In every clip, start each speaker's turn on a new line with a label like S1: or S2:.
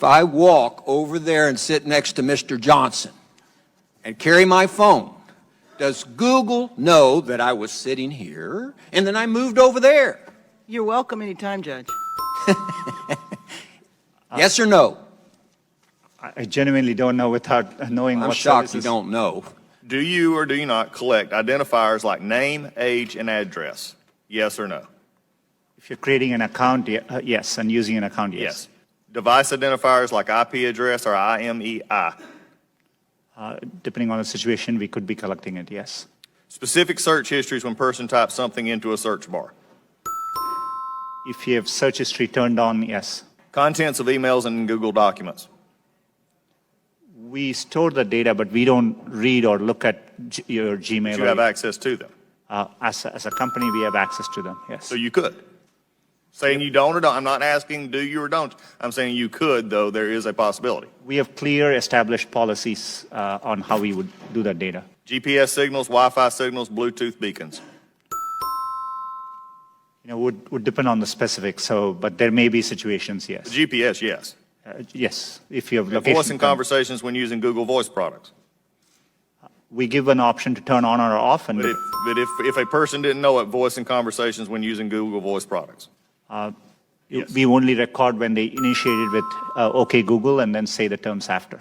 S1: if I walk over there and sit next to Mr. Johnson and carry my phone, does Google know that I was sitting here and then I moved over there?
S2: You're welcome anytime, Judge.
S1: Yes or no?
S3: I genuinely don't know without knowing
S1: I'm
S3: what
S1: shocked
S3: services.
S1: you don't know.
S4: Do you or do you not collect identifiers like name, age, and address? Yes or no?
S3: If you're creating an account, yes, and using an account, yes.
S4: Yes. Device identifiers like IP address or IMEI?
S3: Depending on the situation, we could be collecting it, yes.
S4: Specific search histories when person types something into a search bar?
S3: If you have search history turned on, yes.
S4: Contents of emails and Google documents?
S3: We store the data, but we don't read or look at your Gmail.
S4: But you have access to them?
S3: As a company, we have access to them, yes.
S4: So you could? Saying you don't or don't, I'm not asking do you or don't. I'm saying you could, though there is a possibility.
S3: We have clear established policies on how we would do that data.
S4: GPS signals, Wi-Fi signals, Bluetooth beacons?
S3: Would depend on the specifics, but there may be situations, yes.
S4: GPS, yes.
S3: Yes, if you have
S4: And
S3: location.
S4: voice and conversations when using Google Voice products?
S3: We give an option to turn on or off. And
S4: But if a person didn't know it, voice and conversations when using Google Voice products? Yes.
S3: We only record when they initiated with OK Google and then say the terms after.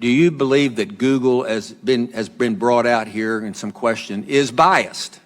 S1: Do you believe that Google has been brought out here in some question is biased?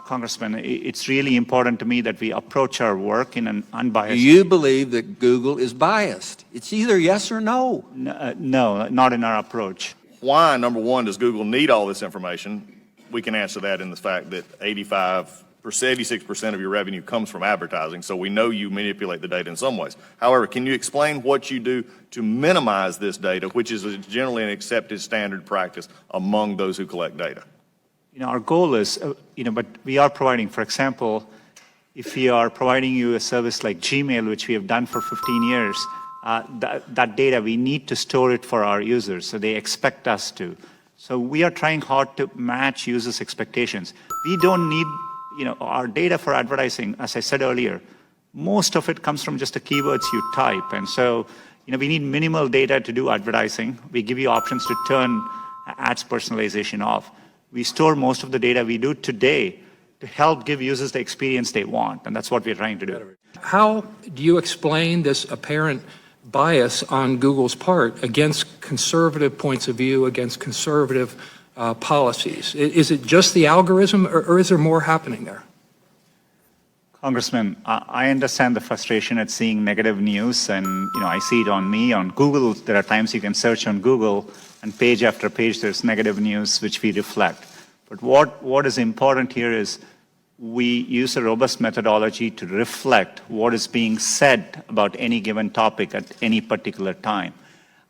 S3: Congressman, it's really important to me that we approach our work in an unbiased.
S1: Do you believe that Google is biased? It's either yes or no.
S3: No, not in our approach.
S4: Why, number one, does Google need all this information? We can answer that in the fact that 86% of your revenue comes from advertising, so we know you manipulate the data in some ways. However, can you explain what you do to minimize this data, which is generally an accepted standard practice among those who collect data?
S3: Our goal is, but we are providing, for example, if we are providing you a service like Gmail, which we have done for 15 years, that data, we need to store it for our users, so they expect us to. So we are trying hard to match users' expectations. We don't need, our data for advertising, as I said earlier, most of it comes from just the keywords you type. And so, we need minimal data to do advertising. We give you options to turn ads personalization off. We store most of the data we do today to help give users the experience they want, and that's what we're trying to do.
S5: How do you explain this apparent bias on Google's part against conservative points of view, against conservative policies? Is it just the algorithm, or is there more happening there?
S3: Congressman, I understand the frustration at seeing negative news, and I see it on me. On Google, there are times you can search on Google, and page after page there's negative news, which we reflect. But what is important here is we use a robust methodology to reflect what is being said about any given topic at any particular time.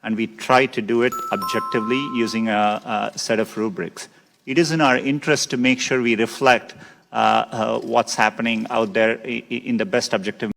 S3: And we try to do it objectively using a set of rubrics. It is in our interest to make sure we reflect what's happening out there in the best objective.